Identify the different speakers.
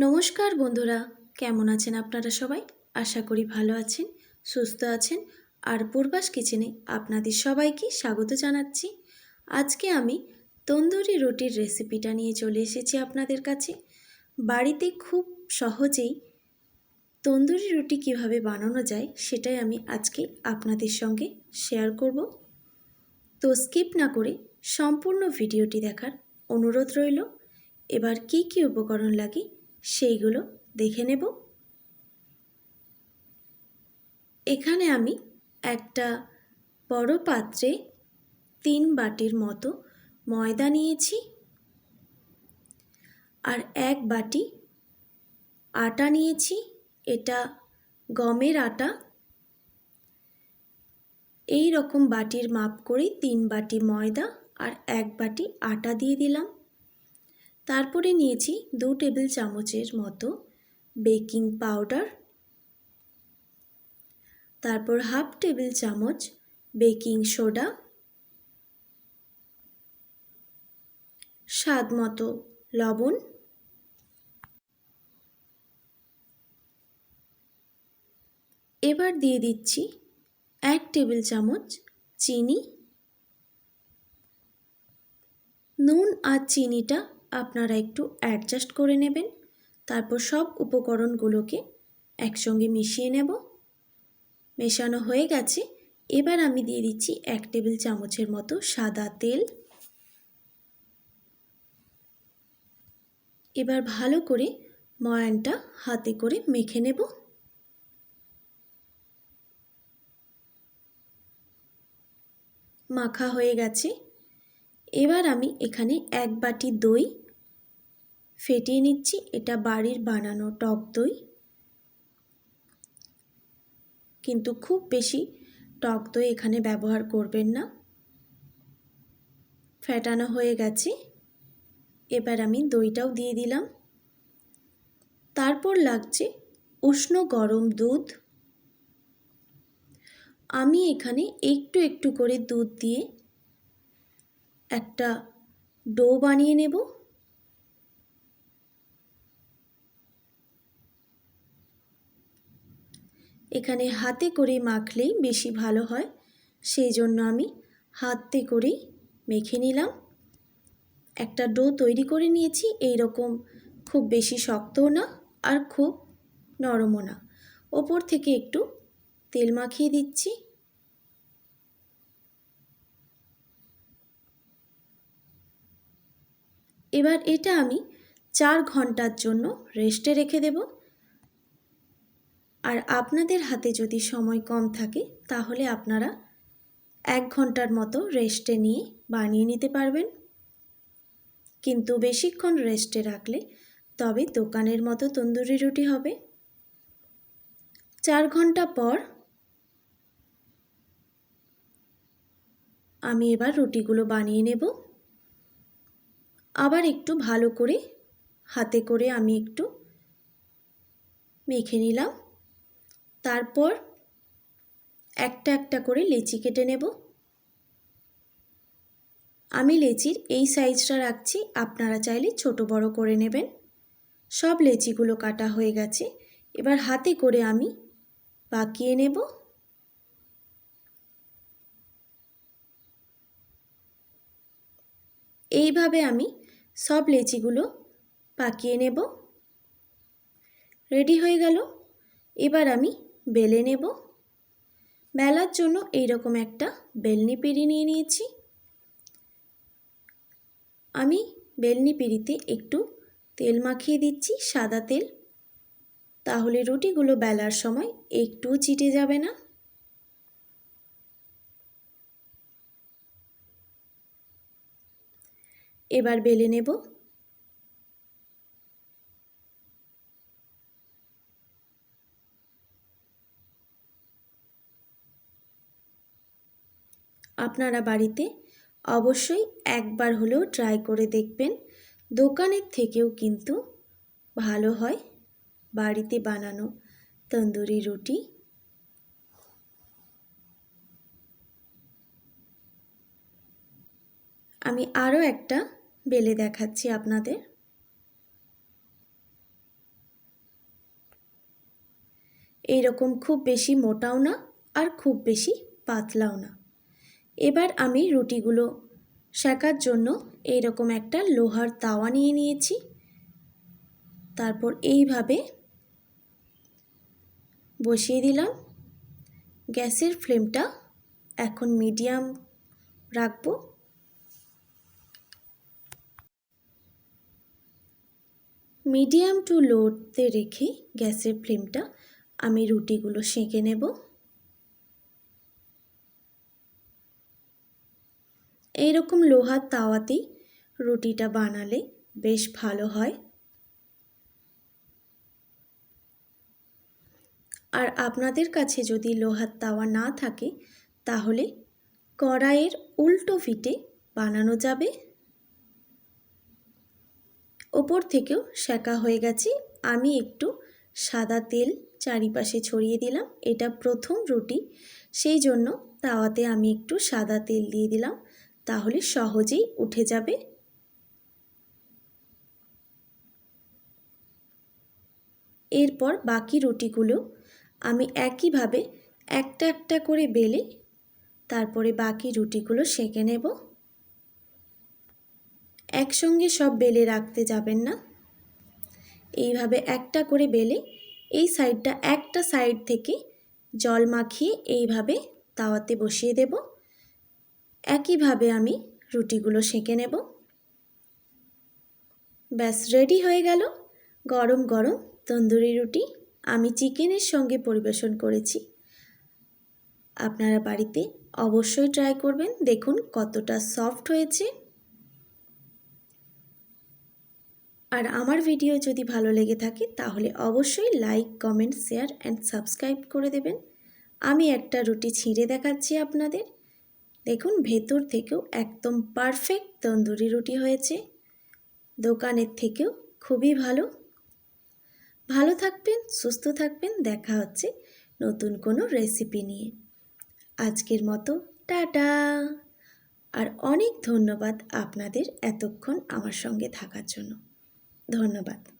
Speaker 1: নমস্কার বন্ধুরা, কেমন আছেন আপনারা সবাই? আশা করি ভালো আছেন, সুস্থ আছেন। আর পূর্বাস কিচেনে আপনাদের সবাইকে স্বাগত জানাচ্ছি। আজকে আমি তন্দুরি রুটির রেসিপিটা নিয়ে চলে এসেছি আপনাদের কাছে। বাড়িতে খুব সহজেই তন্দুরি রুটি কিভাবে বানানো যায় সেটাই আমি আজকে আপনাদের সঙ্গে শেয়ার করব। তো স্কিপ না করে সম্পূর্ণ ভিডিওটি দেখার অনুরোধ রইল। এবার কি কি উপকরণ লাগে সেইগুলো দেখে নেব। এখানে আমি একটা বড় পাত্রে 3 বাটির মতো ময়দা নিয়েছি আর 1 বাটি আটা নিয়েছি। এটা গমের আটা। এই রকম বাটির মাপ করে 3 বাটি ময়দা আর 1 বাটি আটা দিয়ে দিলাম। তারপরে নিয়েছি 2 টেবিল চামচের মতো বেকিং পাউডার, তারপর হাফ টেবিল চামচ বেকিং সোডা, স্বাদ মতো লবণ, এবার দিয়ে দিচ্ছি 1 টেবিল চামচ চিনি। নুন আর চিনিটা আপনারা একটু অ্যাডজাস্ট করে নেবেন। তারপর সব উপকরণগুলোকে একসঙ্গে মিশিয়ে নেব। মেশানো হয়ে গেছে। এবার আমি দিয়ে দিচ্ছি 1 টেবিল চামচের মতো সাদা তেল। এবার ভালো করে ময়ানটা হাতে করে মেখে নেব। মাখা হয়ে গেছে। এবার আমি এখানে 1 বাটি দই ফেটিয়ে নিচ্ছি। এটা বাড়ির বানানো টক দই, কিন্তু খুব বেশি টক দই এখানে ব্যবহার করবেন না। ফেটানো হয়ে গেছে। এবার আমি দইটাও দিয়ে দিলাম। তারপর লাগছে উষ্ণ গরম দুধ। আমি এখানে একটু একটু করে দুধ দিয়ে একটা ডো বানিয়ে নেব। এখানে হাতে করে মাখলেই বেশি ভালো হয়, সেই জন্য আমি হাতে করেই মেখে নিলাম। একটা ডো তৈরি করে নিয়েছি। এই রকম খুব বেশি শক্তও না আর খুব নরমও না। ওপর থেকে একটু তেল মাখিয়ে দিচ্ছি। এবার এটা আমি 4 ঘন্টার জন্য রেস্টে রেখে দেব। আর আপনাদের হাতে যদি সময় কম থাকে তাহলে আপনারা 1 ঘন্টার মতো রেস্টে নিয়ে বানিয়ে নিতে পারবেন। কিন্তু বেশিক্ষণ রেস্টে রাখলে তবে দোকানের মতো তন্দুরি রুটি হবে। 4 ঘন্টা পর আমি এবার রুটিগুলো বানিয়ে নেব। আবার একটু ভালো করে হাতে করে আমি একটু মেখে নিলাম। তারপর একটা একটা করে লেচি কেটে নেব। আমি লেচির এই সাইজটা রাখছি, আপনারা চাইলে ছোট বড় করে নেবেন। সব লেচিগুলো কাটা হয়ে গেছে। এবার হাতে করে আমি পাকিয়ে নেব। এইভাবে আমি সব লেচিগুলো পাকিয়ে নেব। রেডি হয়ে গেল। এবার আমি বেলে নেব। বেলার জন্য এইরকম একটা বেলনি পিঁড়ি নিয়ে নিয়েছি। আমি বেলনি পিঁড়িতে একটু তেল মাখিয়ে দিচ্ছি, সাদা তেল। তাহলে রুটিগুলো বেলার সময় একটুও চিটে যাবে না। এবার বেলে নেব। আপনারা বাড়িতে অবশ্যই একবার হলেও ট্রাই করে দেখবেন। দোকানের থেকেও কিন্তু ভালো হয় বাড়িতে বানানো তন্দুরি রুটি। আমি আরও একটা বেলে দেখাচ্ছি আপনাদের। এইরকম খুব বেশি মোটাও না আর খুব বেশি পাতলাও না। এবার আমি রুটিগুলো সেকার জন্য এইরকম একটা লোহার তাওয়া নিয়ে নিয়েছি। তারপর এইভাবে বসিয়ে দিলাম। গ্যাসের ফ্লেমটা এখন মিডিয়াম রাখবো। মিডিয়াম টু লোতে রেখে গ্যাসের ফ্লেমটা আমি রুটিগুলো সেঁকে নেব। এইরকম লোহার তাওয়াতেই রুটিটা বানালে বেশ ভালো হয়। আর আপনাদের কাছে যদি লোহার তাওয়া না থাকে তাহলে কড়াইয়ের উল্টো পিঠে বানানো যাবে। ওপর থেকেও সেকা হয়ে গেছে। আমি একটু সাদা তেল চারিপাশে ছড়িয়ে দিলাম। এটা প্রথম রুটি, সেই জন্য তাওয়াতে আমি একটু সাদা তেল দিয়ে দিলাম, তাহলে সহজেই উঠে যাবে। এরপর বাকি রুটিগুলো আমি একইভাবে একটা একটা করে বেলে তারপরে বাকি রুটিগুলো সেঁকে নেব। একসঙ্গে সব বেলে রাখতে যাবেন না, এইভাবে একটা করে বেলে এই সাইডটা একটা সাইড থেকে জল মাখিয়ে এইভাবে তাওয়াতে বসিয়ে দেব। একইভাবে আমি রুটিগুলো সেঁকে নেব। ব্যাস রেডি হয়ে গেল গরম গরম তন্দুরি রুটি। আমি চিকেনের সঙ্গে পরিবেশন করেছি। আপনারা বাড়িতে অবশ্যই ট্রাই করবেন। দেখুন কতটা সফট হয়েছে। আর আমার ভিডিও যদি ভালো লেগে থাকে তাহলে অবশ্যই like, comment, share and subscribe করে দেবেন। আমি একটা রুটি ছিঁড়ে দেখাচ্ছি আপনাদের। দেখুন ভেতর থেকেও একদম পারফেক্ট তন্দুরি রুটি হয়েছে, দোকানের থেকেও খুবই ভালো। ভালো থাকবেন, সুস্থ থাকবেন। দেখা হচ্ছে নতুন কোনো রেসিপি নিয়ে। আজকের মতো টাটা। আর অনেক ধন্যবাদ আপনাদের এতক্ষণ আমার সঙ্গে থাকার জন্য। ধন্যবাদ।